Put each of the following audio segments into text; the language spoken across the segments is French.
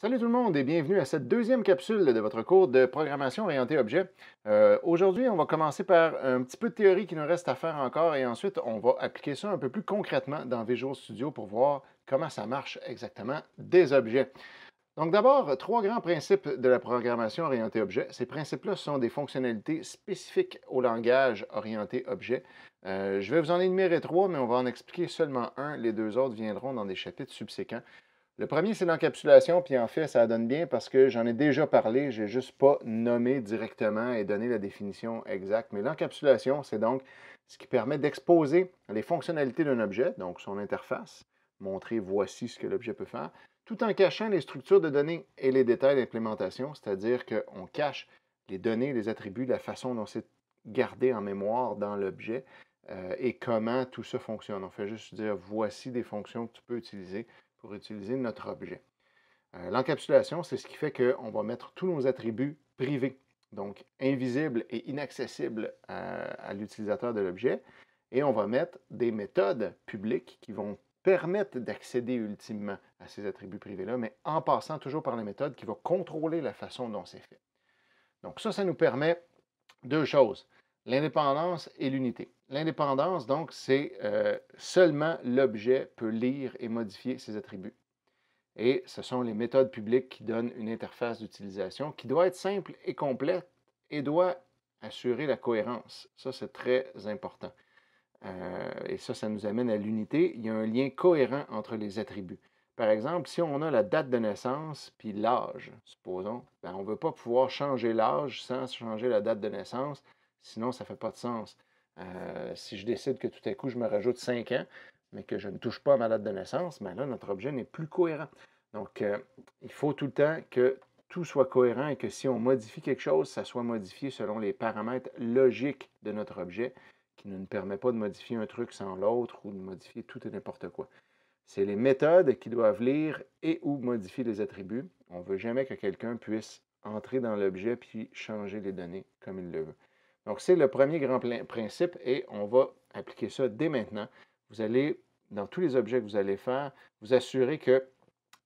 Salut tout le monde et bienvenue à cette deuxième capsule de votre cours de programmation orientée objet. Aujourd'hui, on va commencer par un petit peu de théorie qui nous reste à faire encore et ensuite on va appliquer ça un peu plus concrètement dans Visual Studio pour voir comment ça marche exactement des objets. Donc d'abord, trois grands principes de la programmation orientée objet. Ces principes-là sont des fonctionnalités spécifiques au langage orienté objet. Je vais vous en énumérer trois, mais on va en expliquer seulement un. Les deux autres viendront dans des chapitres subséquents. Le premier, c'est l'encapsulation, puis en fait, ça donne bien parce que j'en ai déjà parlé, j'ai juste pas nommé directement et donné la définition exacte. Mais l'encapsulation, c'est donc ce qui permet d'exposer les fonctionnalités d'un objet, donc son interface, montrer voici ce que l'objet peut faire, tout en cachant les structures de données et les détails d'implémentation, c'est-à-dire qu'on cache les données, les attributs, la façon dont c'est gardé en mémoire dans l'objet et comment tout ça fonctionne. On fait juste dire voici des fonctions que tu peux utiliser pour utiliser notre objet. L'encapsulation, c'est ce qui fait qu'on va mettre tous nos attributs privés, donc invisibles et inaccessibles à l'utilisateur de l'objet, et on va mettre des méthodes publiques qui vont permettre d'accéder ultimement à ces attributs privés-là, mais en passant toujours par la méthode qui va contrôler la façon dont c'est fait. Donc ça nous permet deux choses, l'indépendance et l'unité. L'indépendance, donc, c'est seulement l'objet peut lire et modifier ses attributs. Et ce sont les méthodes publiques qui donnent une interface d'utilisation qui doit être simple et complète et doit assurer la cohérence. Ça, c'est très important. Et ça nous amène à l'unité. Il y a un lien cohérent entre les attributs. Par exemple, si on a la date de naissance puis l'âge, supposons, on ne veut pas pouvoir changer l'âge sans changer la date de naissance, sinon ça ne fait pas de sens. Si je décide que tout à coup je me rajoute 5 ans, mais que je ne touche pas à ma date de naissance, bien là, notre objet n'est plus cohérent. Donc, il faut tout le temps que tout soit cohérent et que si on modifie quelque chose, ça soit modifié selon les paramètres logiques de notre objet qui ne nous permet pas de modifier un truc sans l'autre ou de modifier tout et n'importe quoi. C'est les méthodes qui doivent lire et ou modifier les attributs. On ne veut jamais que quelqu'un puisse entrer dans l'objet puis changer les données comme il le veut. Donc, c'est le premier grand principe et on va appliquer ça dès maintenant. Vous allez, dans tous les objets que vous allez faire, vous assurer que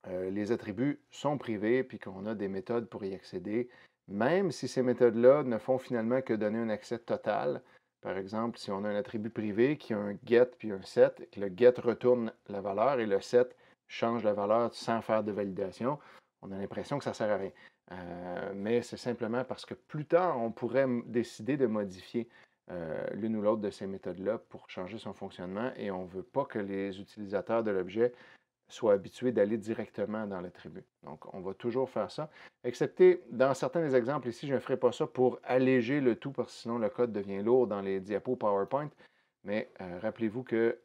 les attributs sont privés puis qu'on a des méthodes pour y accéder, même si ces méthodes-là ne font finalement que donner un accès total. Par exemple, si on a un attribut privé qui a un get puis un set, que le get retourne la valeur et le set change la valeur sans faire de validation, on a l'impression que ça ne sert à rien. Mais c'est simplement parce que plus tard, on pourrait décider de modifier l'une ou l'autre de ces méthodes-là pour changer son fonctionnement et on ne veut pas que les utilisateurs de l'objet soient habitués d'aller directement dans l'attribut. Donc, on va toujours faire ça, excepté dans certains des exemples ici, je ne ferai pas ça pour alléger le tout, parce que sinon le code devient lourd dans les diapos PowerPoint, mais rappelez-vous que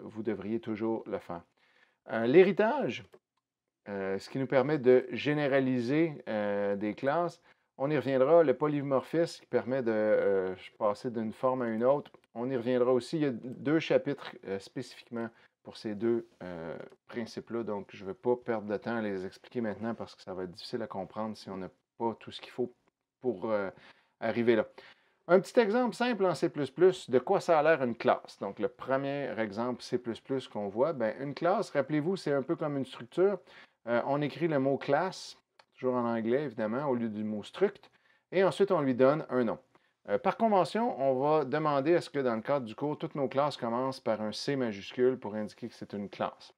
vous devriez toujours le faire. L'héritage, ce qui nous permet de généraliser des classes, on y reviendra. Le polymorphisme qui permet de passer d'une forme à une autre, on y reviendra aussi. Il y a deux chapitres spécifiquement pour ces deux principes-là, donc je ne vais pas perdre de temps à les expliquer maintenant parce que ça va être difficile à comprendre si on n'a pas tout ce qu'il faut pour arriver là. Un petit exemple simple en C++, de quoi ça a l'air une classe. Donc, le premier exemple C++ qu'on voit, bien, une classe, rappelez-vous, c'est un peu comme une structure. On écrit le mot classe, toujours en anglais évidemment, au lieu du mot struct, et ensuite on lui donne un nom. Par convention, on va demander à ce que dans le cadre du cours, toutes nos classes commencent par un C majuscule pour indiquer que c'est une classe.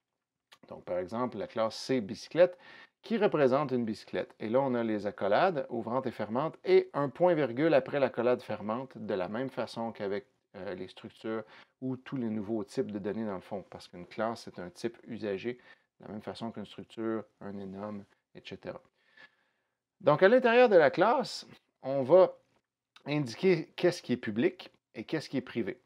Donc, par exemple, la classe C bicyclette qui représente une bicyclette. Et là, on a les accolades ouvrantes et fermantes et un point-virgule après l'accolade fermante, de la même façon qu'avec les structures ou tous les nouveaux types de données dans le fond, parce qu'une classe, c'est un type usagé, de la même façon qu'une structure, un enum, etc. Donc, à l'intérieur de la classe, on va indiquer qu'est-ce qui est public et qu'est-ce qui est privé.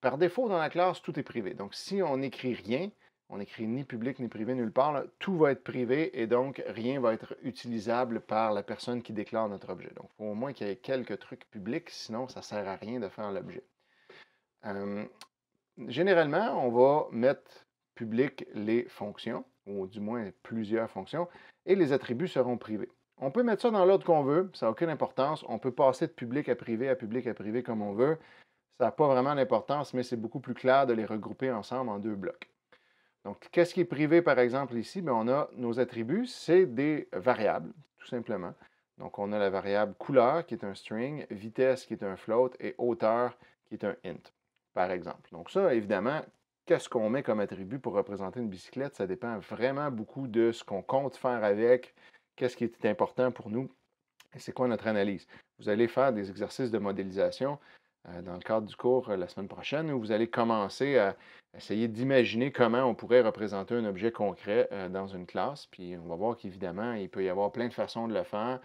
Par défaut, dans la classe, tout est privé. Donc, si on n'écrit rien, on n'écrit ni public ni privé nulle part, là, tout va être privé et donc rien va être utilisable par la personne qui déclare notre objet. Donc, il faut au moins qu'il y ait quelques trucs publics, sinon ça ne sert à rien de faire l'objet. Généralement, on va mettre public les fonctions, ou du moins plusieurs fonctions, et les attributs seront privés. On peut mettre ça dans l'ordre qu'on veut, ça n'a aucune importance. On peut passer de public à privé comme on veut. Ça n'a pas vraiment d'importance, mais c'est beaucoup plus clair de les regrouper ensemble en deux blocs. Donc, qu'est-ce qui est privé, par exemple, ici? Bien, on a nos attributs, c'est des variables, tout simplement. Donc, on a la variable couleur, qui est un string, vitesse, qui est un float, et hauteur, qui est un int, par exemple. Donc, ça, évidemment, qu'est-ce qu'on met comme attribut pour représenter une bicyclette? Ça dépend vraiment beaucoup de ce qu'on compte faire avec, qu'est-ce qui est important pour nous, et c'est quoi notre analyse. Vous allez faire des exercices de modélisation dans le cadre du cours la semaine prochaine où vous allez commencer à essayer d'imaginer comment on pourrait représenter un objet concret dans une classe. Puis on va voir qu'évidemment, il peut y avoir plein de façons de le faire.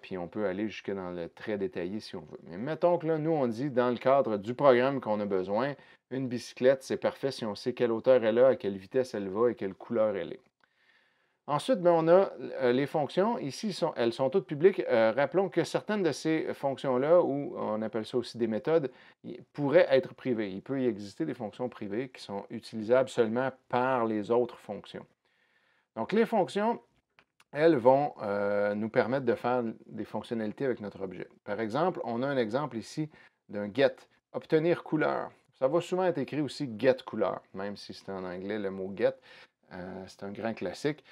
Puis on peut aller jusque dans le très détaillé si on veut. Mais mettons que là, nous, on dit dans le cadre du programme qu'on a besoin, une bicyclette, c'est parfait si on sait quelle hauteur elle a, à quelle vitesse elle va et quelle couleur elle est. Ensuite, bien, on a les fonctions. Ici, elles sont toutes publiques. Rappelons que certaines de ces fonctions-là, ou on appelle ça aussi des méthodes, pourraient être privées. Il peut y exister des fonctions privées qui sont utilisables seulement par les autres fonctions. Donc, les fonctions, elles vont nous permettre de faire des fonctionnalités avec notre objet. Par exemple, on a un exemple ici d'un get, obtenir couleur. Ça va souvent être écrit aussi get couleur, même si c'est en anglais le mot get. C'est un grand classique.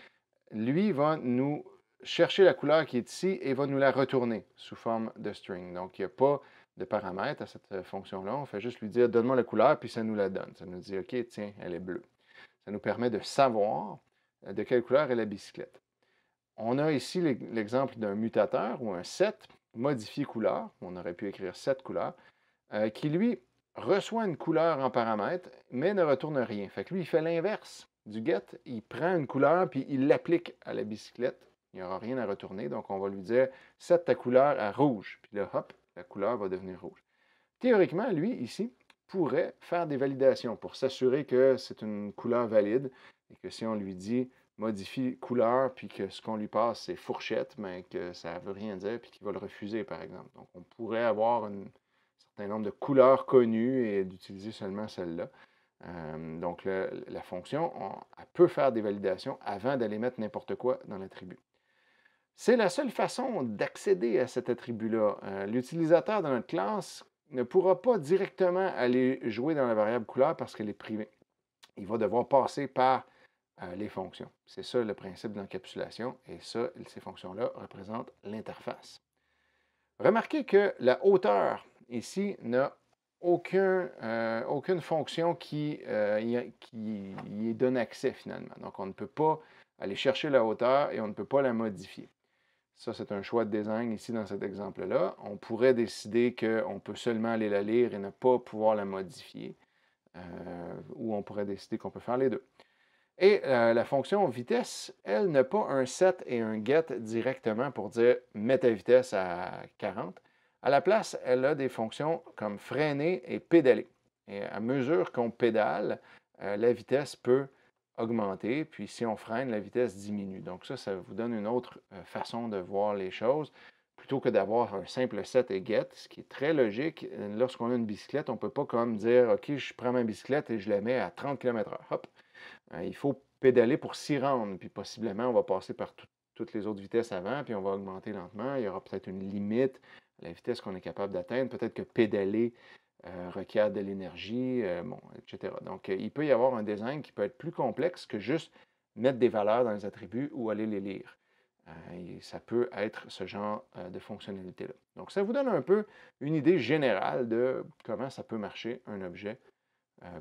Lui va nous chercher la couleur qui est ici et va nous la retourner sous forme de string. Donc, il n'y a pas de paramètre à cette fonction-là. On fait juste lui dire « donne-moi la couleur », puis ça nous la donne. Ça nous dit « OK, tiens, elle est bleue ». Ça nous permet de savoir de quelle couleur est la bicyclette. On a ici l'exemple d'un mutateur ou un set, modifier couleur, on aurait pu écrire set couleur, qui lui reçoit une couleur en paramètre, mais ne retourne rien. Fait que lui, il fait l'inverse du get, il prend une couleur puis il l'applique à la bicyclette. Il n'y aura rien à retourner, donc on va lui dire set ta couleur à rouge. Puis là, hop, la couleur va devenir rouge. Théoriquement, lui, ici, pourrait faire des validations pour s'assurer que c'est une couleur valide et que si on lui dit modifie couleur puis que ce qu'on lui passe c'est fourchette, mais que ça ne veut rien dire puis qu'il va le refuser, par exemple. Donc, on pourrait avoir un certain nombre de couleurs connues et d'utiliser seulement celle-là. Donc, la fonction, elle peut faire des validations avant d'aller mettre n'importe quoi dans l'attribut. C'est la seule façon d'accéder à cet attribut-là. L'utilisateur de notre classe ne pourra pas directement aller jouer dans la variable couleur parce qu'elle est privée. Il va devoir passer par les fonctions. C'est ça le principe d'encapsulation et ça, ces fonctions-là représentent l'interface. Remarquez que la hauteur ici n'a aucune fonction qui y donne accès finalement. Donc, on ne peut pas aller chercher la hauteur et on ne peut pas la modifier. Ça, c'est un choix de design ici dans cet exemple-là. On pourrait décider qu'on peut seulement aller la lire et ne pas pouvoir la modifier. Ou on pourrait décider qu'on peut faire les deux. Et la fonction vitesse, elle n'a pas un set et un get directement pour dire « mets ta vitesse à 40 ». À la place, elle a des fonctions comme freiner et pédaler. Et à mesure qu'on pédale, la vitesse peut augmenter, puis si on freine, la vitesse diminue. Donc ça vous donne une autre façon de voir les choses, plutôt que d'avoir un simple set et get, ce qui est très logique. Lorsqu'on a une bicyclette, on ne peut pas comme dire « OK, je prends ma bicyclette et je la mets à 30 km/h. » Hop! Il faut pédaler pour s'y rendre, puis possiblement, on va passer par toutes les autres vitesses avant, puis on va augmenter lentement. Il y aura peut-être une limite à la vitesse qu'on est capable d'atteindre. Peut-être que pédaler requiert de l'énergie, etc. Donc, il peut y avoir un design qui peut être plus complexe que juste mettre des valeurs dans les attributs ou aller les lire. Et ça peut être ce genre de fonctionnalité-là. Donc, ça vous donne un peu une idée générale de comment ça peut marcher un objet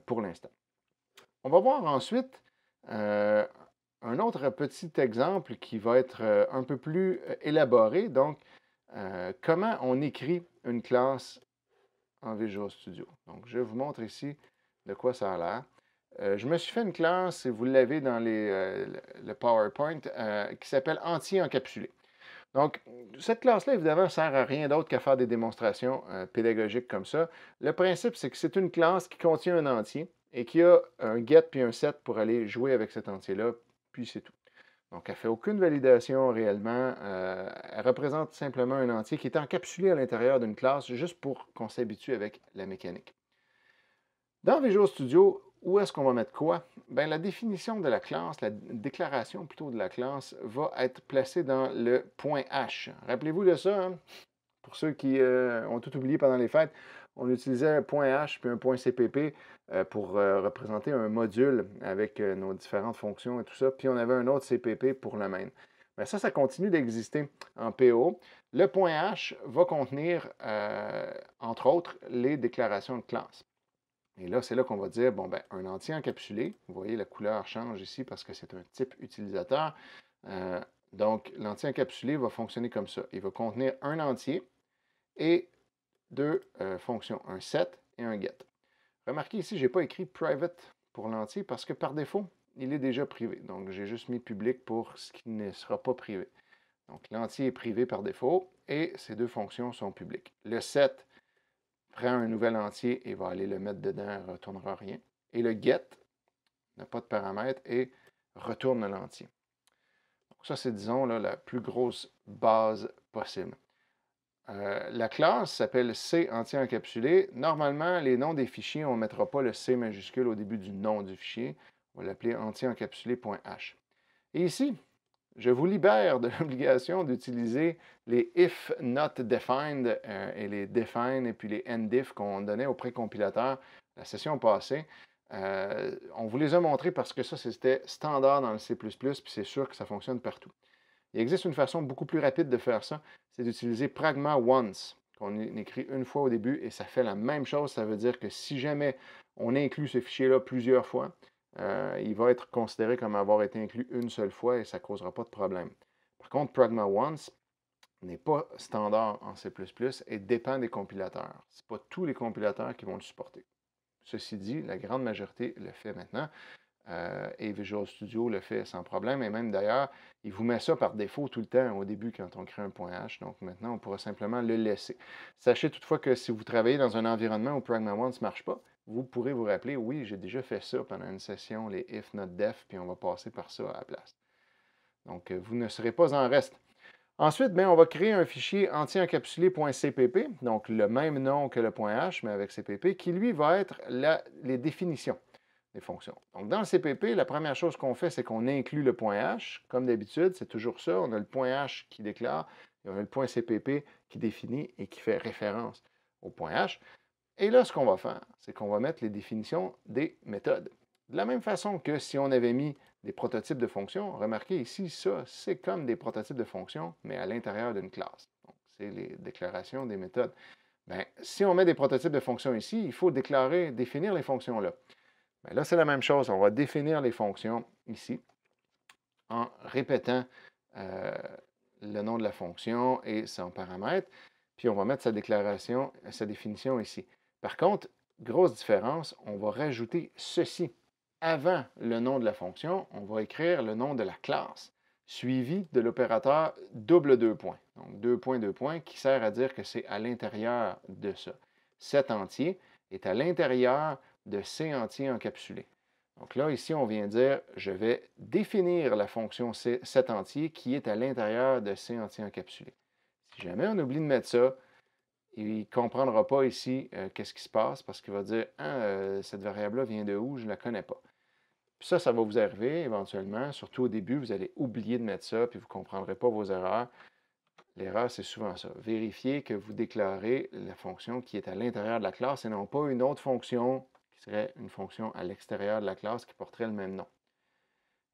pour l'instant. On va voir ensuite un autre petit exemple qui va être un peu plus élaboré. Donc, comment on écrit une classe en Visual Studio. Donc, je vous montre ici de quoi ça a l'air. Je me suis fait une classe, et vous l'avez dans le PowerPoint, qui s'appelle Entier encapsulé. Donc, cette classe-là, évidemment, ne sert à rien d'autre qu'à faire des démonstrations pédagogiques comme ça. Le principe, c'est que c'est une classe qui contient un entier et qui a un get puis un set pour aller jouer avec cet entier-là, puis c'est tout. Donc, elle ne fait aucune validation réellement. Elle représente simplement un entier qui est encapsulé à l'intérieur d'une classe juste pour qu'on s'habitue avec la mécanique. Dans Visual Studio, où est-ce qu'on va mettre quoi? Bien, la définition de la classe, la déclaration plutôt de la classe, va être placée dans le point H. Rappelez-vous de ça, hein? Pour ceux qui ont tout oublié pendant les fêtes. on utilisait un .h puis un .cpp pour représenter un module avec nos différentes fonctions et tout ça. Puis on avait un autre CPP pour le main. Mais ça continue d'exister en PO. Le .h va contenir, entre autres, les déclarations de classe. Et là, c'est là qu'on va dire, bon, ben, un entier encapsulé, vous voyez, la couleur change ici parce que c'est un type utilisateur. Donc, l'entier encapsulé va fonctionner comme ça. Il va contenir un entier et deux fonctions, un set et un get. Remarquez ici, je n'ai pas écrit private pour l'entier parce que par défaut, il est déjà privé. Donc, j'ai juste mis public pour ce qui ne sera pas privé. Donc, l'entier est privé par défaut et ces deux fonctions sont publiques. Le set prend un nouvel entier et va aller le mettre dedans, ne retournera rien. Et le get n'a pas de paramètres et retourne l'entier. Donc ça, c'est, disons, là, la plus grosse base possible. La classe s'appelle C entier encapsulé. Normalement, les noms des fichiers, on ne mettra pas le C majuscule au début du nom du fichier. On va l'appeler entier encapsulé.h. Et ici, je vous libère de l'obligation d'utiliser les if not defined et les define et puis les endif qu'on donnait au précompilateur la session passée. On vous les a montrés parce que ça, c'était standard dans le C++, puis c'est sûr que ça fonctionne partout. Il existe une façon beaucoup plus rapide de faire ça, c'est d'utiliser pragma once, qu'on écrit une fois au début, et ça fait la même chose. Ça veut dire que si jamais on inclut ce fichier-là plusieurs fois, il va être considéré comme avoir été inclus une seule fois et ça ne causera pas de problème. Par contre, pragma once n'est pas standard en C++ et dépend des compilateurs. Ce n'est pas tous les compilateurs qui vont le supporter. Ceci dit, la grande majorité le fait maintenant. Et Visual Studio le fait sans problème. Et même d'ailleurs, il vous met ça par défaut tout le temps au début quand on crée un .h. Donc maintenant, on pourra simplement le laisser. Sachez toutefois que si vous travaillez dans un environnement où pragma once ne marche pas, vous pourrez vous rappeler, oui, j'ai déjà fait ça pendant une session, les if not def, puis on va passer par ça à la place. Donc, vous ne serez pas en reste. Ensuite, bien, on va créer un fichier entier-encapsulé.cpp, donc le même nom que le .h, mais avec CPP, qui lui va être les définitions des fonctions. Donc, dans le CPP, la première chose qu'on fait, c'est qu'on inclut le .h. Comme d'habitude, c'est toujours ça. On a le .h qui déclare et on a le .cpp qui définit et qui fait référence au .h. Et là, ce qu'on va faire, c'est qu'on va mettre les définitions des méthodes. De la même façon que si on avait mis des prototypes de fonctions, remarquez ici, ça, c'est comme des prototypes de fonctions, mais à l'intérieur d'une classe. Donc, c'est les déclarations des méthodes. Bien, si on met des prototypes de fonctions ici, il faut définir les fonctions-là. Bien, là, c'est la même chose. On va définir les fonctions ici en répétant le nom de la fonction et son paramètre. Puis, on va mettre sa déclaration, sa définition ici. Par contre, grosse différence, on va rajouter ceci. Avant le nom de la fonction, on va écrire le nom de la classe, suivi de l'opérateur double deux points. Donc, deux points, qui sert à dire que c'est à l'intérieur de ça. Cet entier est à l'intérieur de C entier encapsulé. Donc là, ici, on vient dire, je vais définir la fonction cet entier qui est à l'intérieur de C entier encapsulé. Si jamais on oublie de mettre ça, il ne comprendra pas ici qu'est-ce qui se passe parce qu'il va dire cette variable-là vient de où? Je ne la connais pas. Puis ça va vous arriver éventuellement, surtout au début, vous allez oublier de mettre ça, puis vous ne comprendrez pas vos erreurs. L'erreur, c'est souvent ça. Vérifiez que vous déclarez la fonction qui est à l'intérieur de la classe et non pas une autre fonction qui serait une fonction à l'extérieur de la classe qui porterait le même nom.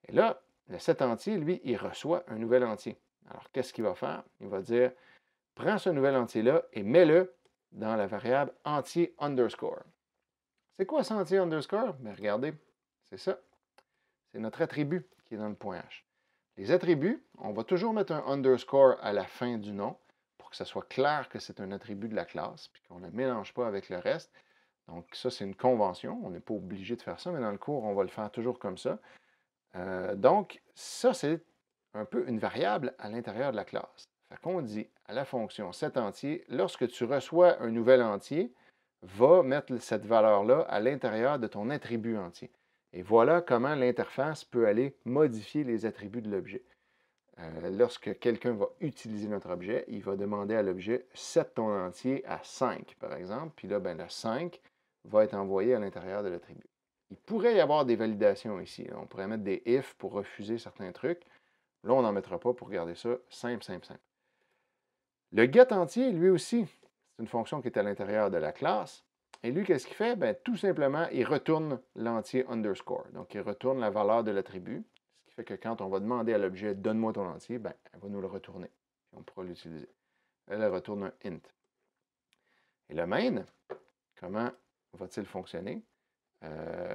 Et là, le set entier, lui, il reçoit un nouvel entier. Alors, qu'est-ce qu'il va faire? Il va dire prends ce nouvel entier-là et mets-le dans la variable entier underscore. C'est quoi ce entier underscore? Bien, regardez, c'est ça. C'est notre attribut qui est dans le .h. Les attributs, on va toujours mettre un underscore à la fin du nom pour que ça soit clair que c'est un attribut de la classe puis qu'on ne le mélange pas avec le reste. Donc, ça, c'est une convention. On n'est pas obligé de faire ça, mais dans le cours, on va le faire toujours comme ça. Donc, ça, c'est un peu une variable à l'intérieur de la classe. Fait qu'on dit à la fonction set entier, lorsque tu reçois un nouvel entier, va mettre cette valeur-là à l'intérieur de ton attribut entier. Et voilà comment l'interface peut aller modifier les attributs de l'objet. Lorsque quelqu'un va utiliser notre objet, il va demander à l'objet set ton entier à 5, par exemple. Puis là, ben, le 5 va être envoyé à l'intérieur de l'attribut. Il pourrait y avoir des validations ici. On pourrait mettre des if pour refuser certains trucs. Là, on n'en mettra pas pour garder ça simple, simple, simple. Le get entier, lui aussi, c'est c'est une fonction qui est à l'intérieur de la classe. Et lui, qu'est-ce qu'il fait? Bien, tout simplement, il retourne l'entier underscore. Donc, il retourne la valeur de l'attribut, ce qui fait que quand on va demander à l'objet « donne-moi ton entier », bien, elle va nous le retourner. Puis on pourra l'utiliser. Elle retourne un int. Et le main, comment va-t-il fonctionner?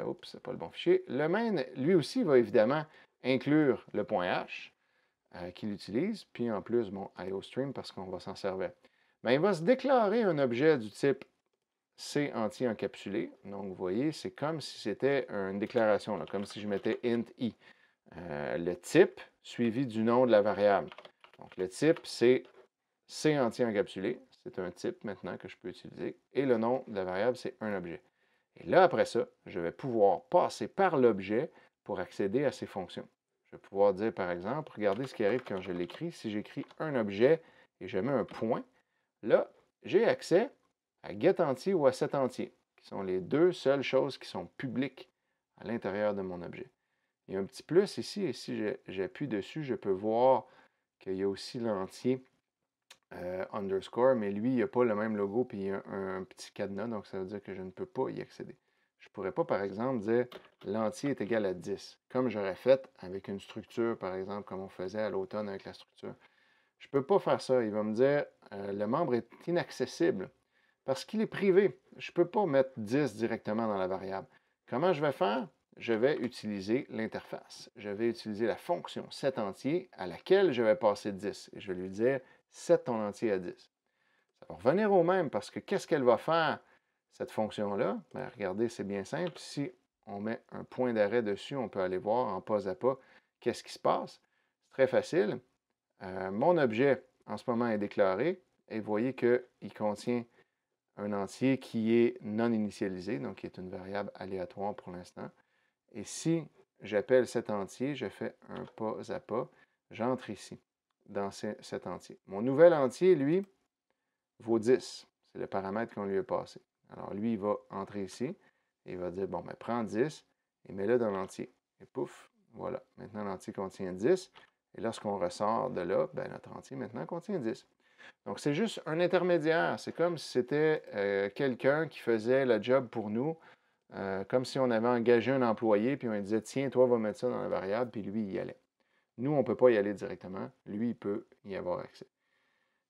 Oups, c'est pas le bon fichier. Le main, lui aussi, va évidemment inclure le point H qu'il utilise, puis en plus, bon, IOStream parce qu'on va s'en servir. Mais il va se déclarer un objet du type C entier encapsulé. Donc, vous voyez, c'est comme si c'était une déclaration, là, comme si je mettais int i. Le type suivi du nom de la variable. Donc, le type, c'est C entier encapsulé. C'est un type maintenant que je peux utiliser. Et le nom de la variable, c'est un objet. Et là, après ça, je vais pouvoir passer par l'objet pour accéder à ces fonctions. Je vais pouvoir dire, par exemple, regardez ce qui arrive quand je l'écris. Si j'écris un objet et je mets un point, là, j'ai accès à getEntier ou à setEntier, qui sont les deux seules choses qui sont publiques à l'intérieur de mon objet. Il y a un petit plus ici, et si j'appuie dessus, je peux voir qu'il y a aussi l'entier underscore, mais lui, il n'y a pas le même logo, puis il y a un petit cadenas, donc ça veut dire que je ne peux pas y accéder. Je ne pourrais pas, par exemple, dire l'entier est égal à 10, comme j'aurais fait avec une structure, par exemple, comme on faisait à l'automne avec la structure. Je ne peux pas faire ça. Il va me dire le membre est inaccessible parce qu'il est privé. Je ne peux pas mettre 10 directement dans la variable. Comment je vais faire? Je vais utiliser l'interface. Je vais utiliser la fonction setEntier à laquelle je vais passer 10. Et je vais lui dire set ton entier à 10. Ça va revenir au même parce que qu'est-ce qu'elle va faire, cette fonction-là? Bien, regardez, c'est bien simple. Si on met un point d'arrêt dessus, on peut aller voir en pas à pas qu'est-ce qui se passe. C'est très facile. Mon objet, en ce moment, est déclaré. Et vous voyez qu'il contient un entier qui est non initialisé, donc qui est une variable aléatoire pour l'instant. Et si j'appelle cet entier, je fais un pas à pas, j'entre ici, dans cet entier. Mon nouvel entier, lui, vaut 10. C'est le paramètre qu'on lui a passé. Alors, lui, il va entrer ici et il va dire, bon, ben, prends 10 et mets-le dans l'entier. Et pouf, voilà. Maintenant, l'entier contient 10. Et lorsqu'on ressort de là, ben, notre entier maintenant contient 10. Donc, c'est juste un intermédiaire. C'est comme si c'était quelqu'un qui faisait le job pour nous, comme si on avait engagé un employé, puis on lui disait, tiens, toi, va mettre ça dans la variable, puis lui, il y allait. Nous, on ne peut pas y aller directement. Lui, il peut y avoir accès.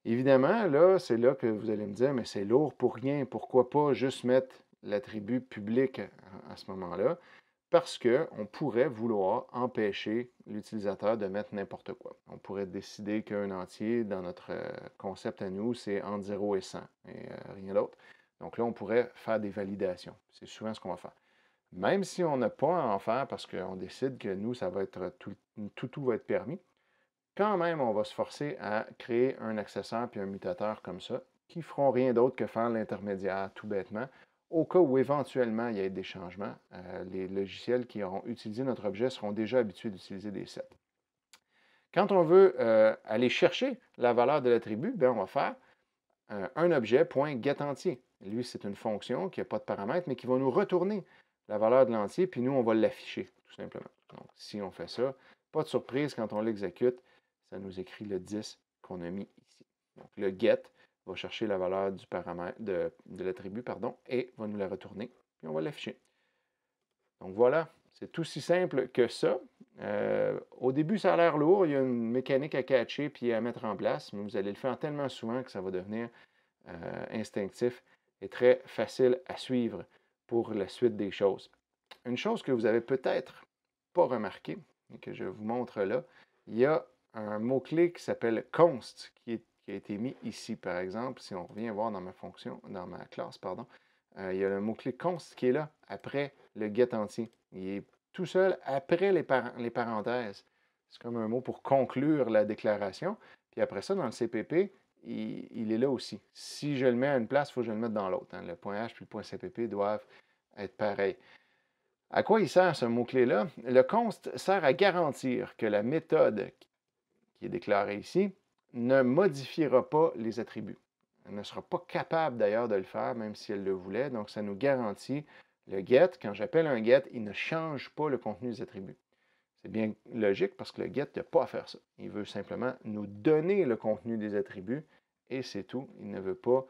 Évidemment, là, c'est là que vous allez me dire, mais c'est lourd pour rien. Pourquoi pas juste mettre l'attribut public à ce moment-là? Parce qu'on pourrait vouloir empêcher l'utilisateur de mettre n'importe quoi. On pourrait décider qu'un entier, dans notre concept à nous, c'est entre 0 et 100 et rien d'autre. Donc là, on pourrait faire des validations. C'est souvent ce qu'on va faire. Même si on n'a pas à en faire parce qu'on décide que nous, ça va être tout va être permis, quand même, on va se forcer à créer un accesseur puis un mutateur comme ça, qui ne feront rien d'autre que faire l'intermédiaire tout bêtement, au cas où éventuellement il y ait des changements. Les logiciels qui auront utilisé notre objet seront déjà habitués d'utiliser des sets. Quand on veut aller chercher la valeur de l'attribut, on va faire un objet.getEntier. Lui, c'est une fonction qui n'a pas de paramètres, mais qui va nous retourner la valeur de l'entier, puis nous, on va l'afficher, tout simplement. Donc, si on fait ça, pas de surprise, quand on l'exécute, ça nous écrit le 10 qu'on a mis ici. Donc, le get va chercher la valeur du paramètre de l'attribut, et va nous la retourner, puis on va l'afficher. Donc voilà, c'est aussi simple que ça. Au début, ça a l'air lourd, il y a une mécanique à catcher puis à mettre en place, mais vous allez le faire tellement souvent que ça va devenir instinctif et très facile à suivre pour la suite des choses. Une chose que vous avez peut-être pas remarqué et que je vous montre là, il y a un mot-clé qui s'appelle const qui a été mis ici, par exemple. Si on revient voir dans ma fonction, dans ma classe, il y a le mot-clé const qui est là, après le getEntier. Il est tout seul après les parenthèses. C'est comme un mot pour conclure la déclaration. Puis après ça, dans le CPP, il est là aussi. Si je le mets à une place, il faut que je le mette dans l'autre. Le point H puis le point CPP doivent être pareils. À quoi il sert ce mot-clé-là? Le const sert à garantir que la méthode qui est déclarée ici ne modifiera pas les attributs. Elle ne sera pas capable d'ailleurs de le faire, même si elle le voulait. Donc, ça nous garantit le get. Quand j'appelle un get, il ne change pas le contenu des attributs. C'est bien logique parce que le get n'a pas à faire ça. Il veut simplement nous donner le contenu des attributs et c'est tout. Il ne veut pas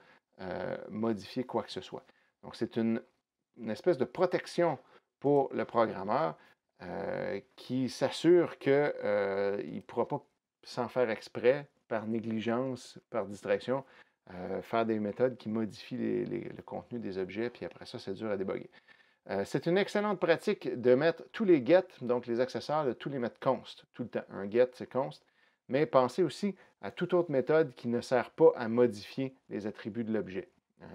modifier quoi que ce soit. Donc, c'est une espèce de protection pour le programmeur qui s'assure qu'il ne pourra pas, sans faire exprès, par négligence, par distraction, faire des méthodes qui modifient le contenu des objets, puis après ça, c'est dur à déboguer. C'est une excellente pratique de mettre tous les get, donc les accessoires, de tous les mettre const, tout le temps. Un get, c'est const. Mais pensez aussi à toute autre méthode qui ne sert pas à modifier les attributs de l'objet.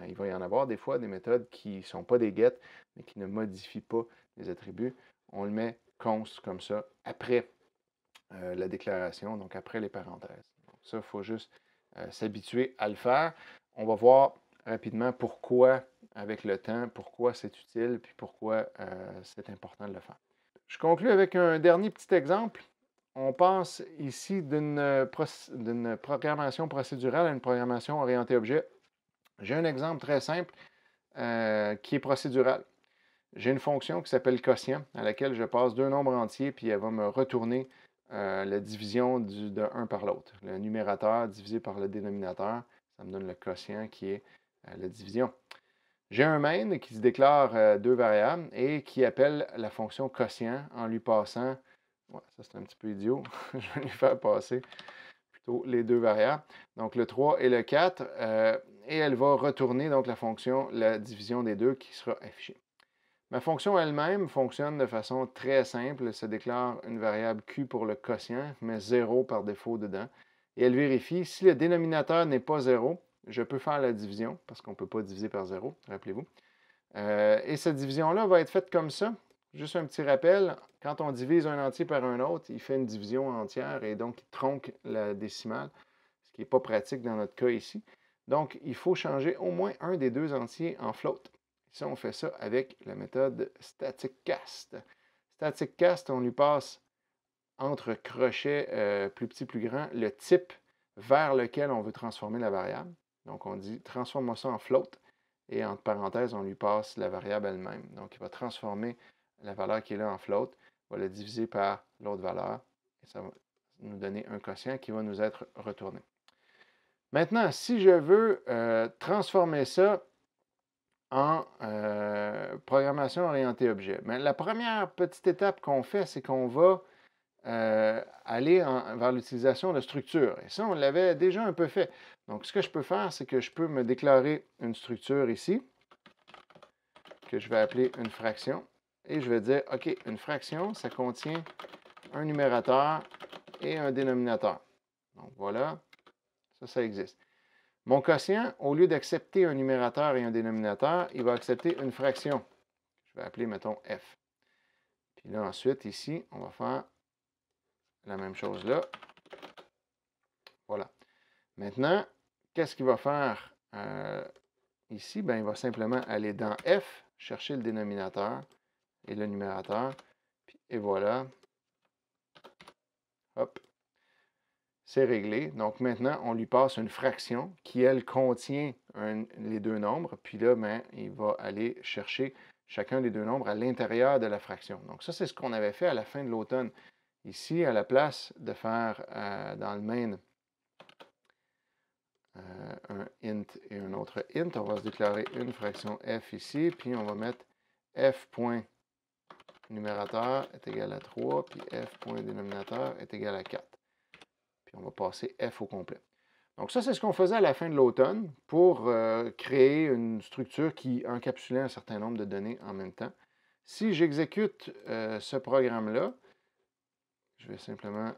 Il va y en avoir des fois des méthodes qui ne sont pas des get, mais qui ne modifient pas les attributs. On le met const comme ça après la déclaration, donc après les parenthèses. Donc ça, il faut juste s'habituer à le faire. On va voir rapidement pourquoi, avec le temps, pourquoi c'est utile, puis pourquoi c'est important de le faire. Je conclue avec un dernier petit exemple. On passe ici d'une programmation procédurale à une programmation orientée objet. J'ai un exemple très simple qui est procédural. J'ai une fonction qui s'appelle quotient, à laquelle je passe deux nombres entiers, puis elle va me retourner la division de un par l'autre. Le numérateur divisé par le dénominateur, ça me donne le quotient qui est la division. J'ai un main qui se déclare deux variables et qui appelle la fonction quotient en lui passant, ouais, ça c'est un petit peu idiot, je vais lui faire passer plutôt les deux variables, donc le 3 et le 4, et elle va retourner donc la fonction, la division des deux qui sera affichée. Ma fonction elle-même fonctionne de façon très simple. Elle se déclare une variable Q pour le quotient, mais 0 par défaut dedans. Et elle vérifie si le dénominateur n'est pas 0, je peux faire la division, parce qu'on ne peut pas diviser par 0, rappelez-vous. Et cette division-là va être faite comme ça. Juste un petit rappel, quand on divise un entier par un autre, il fait une division entière et donc il tronque la décimale, ce qui n'est pas pratique dans notre cas ici. Donc, il faut changer au moins un des deux entiers en float. Ici, on fait ça avec la méthode staticCast. StaticCast, on lui passe entre crochets plus petits, plus grands, le type vers lequel on veut transformer la variable. Donc, on dit transforme ça en float. Et entre parenthèses, on lui passe la variable elle-même. Donc, il va transformer la valeur qui est là en float, va la diviser par l'autre valeur, et ça va nous donner un quotient qui va nous être retourné. Maintenant, si je veux transformer ça en programmation orientée objet, mais la première petite étape qu'on fait, c'est qu'on va aller vers l'utilisation de structures. Et ça, on l'avait déjà un peu fait. Donc, ce que je peux faire, c'est que je peux me déclarer une structure ici, que je vais appeler une fraction. Et je vais dire, OK, une fraction, ça contient un numérateur et un dénominateur. Donc, voilà, ça existe. Mon quotient, au lieu d'accepter un numérateur et un dénominateur, il va accepter une fraction. Je vais appeler, mettons, f. Puis là, ensuite, ici, on va faire la même chose là. Voilà. Maintenant, qu'est-ce qu'il va faire ici? Bien, il va simplement aller dans f, chercher le dénominateur et le numérateur. Puis, et voilà. Hop. C'est réglé. Donc maintenant, on lui passe une fraction qui, elle, contient les deux nombres. Puis là, ben, il va aller chercher chacun des deux nombres à l'intérieur de la fraction. Donc ça, c'est ce qu'on avait fait à la fin de l'automne. Ici, à la place de faire dans le main un int et un autre int, on va se déclarer une fraction f ici, puis on va mettre f.numérateur est égal à 3, puis f.dénominateur est égal à 4. Puis on va passer f au complet. Donc ça, c'est ce qu'on faisait à la fin de l'automne pour créer une structure qui encapsulait un certain nombre de données en même temps. Si j'exécute ce programme-là, je vais simplement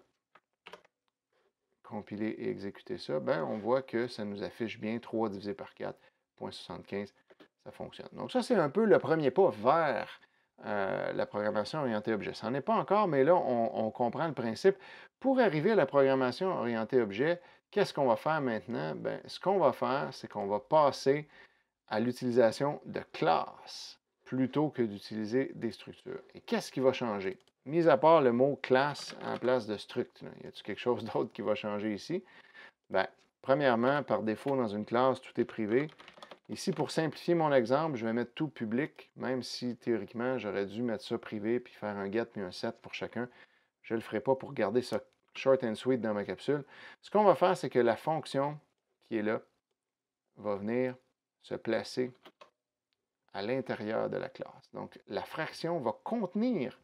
compiler et exécuter ça, ben, on voit que ça nous affiche bien 3 divisé par 4, 0.75, ça fonctionne. Donc ça, c'est un peu le premier pas vers la programmation orientée objet. Ça n'en est pas encore, mais là, on comprend le principe. Pour arriver à la programmation orientée objet, qu'est-ce qu'on va faire maintenant? Bien, ce qu'on va faire, c'est qu'on va passer à l'utilisation de classes plutôt que d'utiliser des structures. Et qu'est-ce qui va changer? Mis à part le mot classe en place de struct, y a-t-il quelque chose d'autre qui va changer ici? Bien, premièrement, par défaut, dans une classe, tout est privé. Ici, pour simplifier mon exemple, je vais mettre tout public, même si théoriquement, j'aurais dû mettre ça privé puis faire un get puis un set pour chacun. Je ne le ferai pas pour garder ça short and sweet dans ma capsule. Ce qu'on va faire, c'est que la fonction qui est là va venir se placer à l'intérieur de la classe. Donc, la fraction va contenir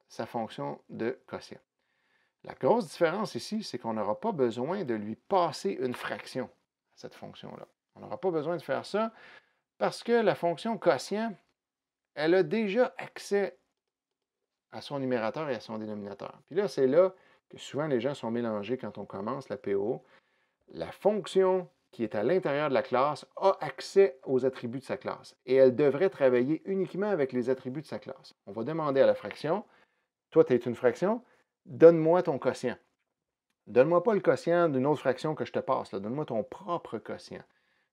sa fonction de quotient. La grosse différence ici, c'est qu'on n'aura pas besoin de lui passer une fraction à cette fonction-là. On n'aura pas besoin de faire ça parce que la fonction quotient, elle a déjà accès à son numérateur et à son dénominateur. Puis là, c'est là que souvent les gens sont mélangés quand on commence la PO. La fonction qui est à l'intérieur de la classe a accès aux attributs de sa classe et elle devrait travailler uniquement avec les attributs de sa classe. On va demander à la fraction, toi, tu es une fraction, donne-moi ton quotient. Donne-moi pas le quotient d'une autre fraction que je te passe, donne-moi ton propre quotient.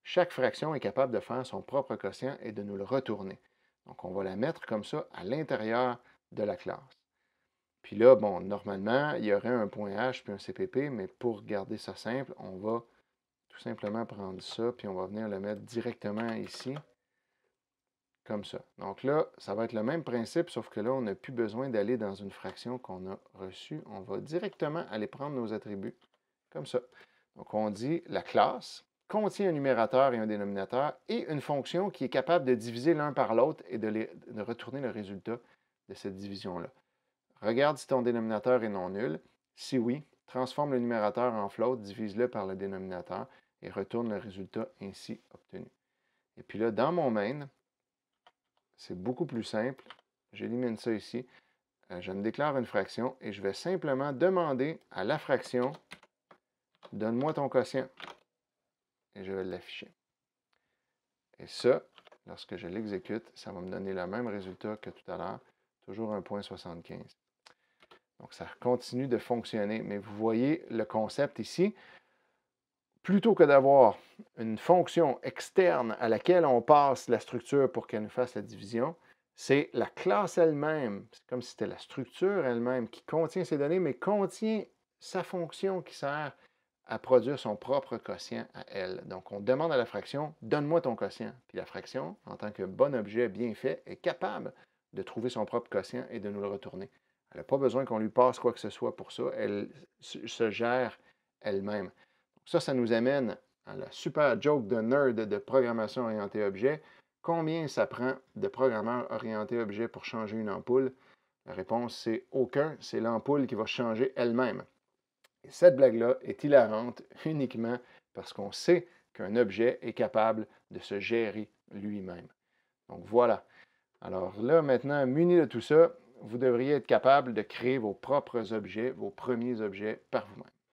Chaque fraction est capable de faire son propre quotient et de nous le retourner. Donc, on va la mettre comme ça à l'intérieur de la classe. Puis là, bon, normalement, il y aurait un point H puis un CPP, mais pour garder ça simple, on va tout simplement prendre ça, puis on va venir le mettre directement ici, comme ça. Donc là, ça va être le même principe, sauf que là, on n'a plus besoin d'aller dans une fraction qu'on a reçue. On va directement aller prendre nos attributs, comme ça. Donc, on dit la classe contient un numérateur et un dénominateur et une fonction qui est capable de diviser l'un par l'autre et de retourner le résultat de cette division-là. Regarde si ton dénominateur est non nul. Si oui, transforme le numérateur en float, divise-le par le dénominateur et retourne le résultat ainsi obtenu. Et puis là, dans mon main, c'est beaucoup plus simple. J'élimine ça ici. Je me déclare une fraction et je vais simplement demander à la fraction, donne-moi ton quotient. Et je vais l'afficher. Et ça, lorsque je l'exécute, ça va me donner le même résultat que tout à l'heure, toujours 1,75. Donc, ça continue de fonctionner. Mais vous voyez le concept ici. Plutôt que d'avoir une fonction externe à laquelle on passe la structure pour qu'elle nous fasse la division, c'est la classe elle-même. C'est comme si c'était la structure elle-même qui contient ces données, mais contient sa fonction qui sert à produire son propre quotient à elle. Donc, on demande à la fraction, donne-moi ton quotient. Puis la fraction, en tant que bon objet bien fait, est capable de trouver son propre quotient et de nous le retourner. Elle n'a pas besoin qu'on lui passe quoi que ce soit pour ça. Elle se gère elle-même. Ça nous amène à la super joke de nerd de programmation orientée objet. Combien ça prend de programmeurs orientés objet pour changer une ampoule? La réponse, c'est aucun. C'est l'ampoule qui va changer elle-même. Et cette blague-là est hilarante uniquement parce qu'on sait qu'un objet est capable de se gérer lui-même. Donc voilà. Alors là, maintenant, muni de tout ça, vous devriez être capable de créer vos propres objets, vos premiers objets par vous-même.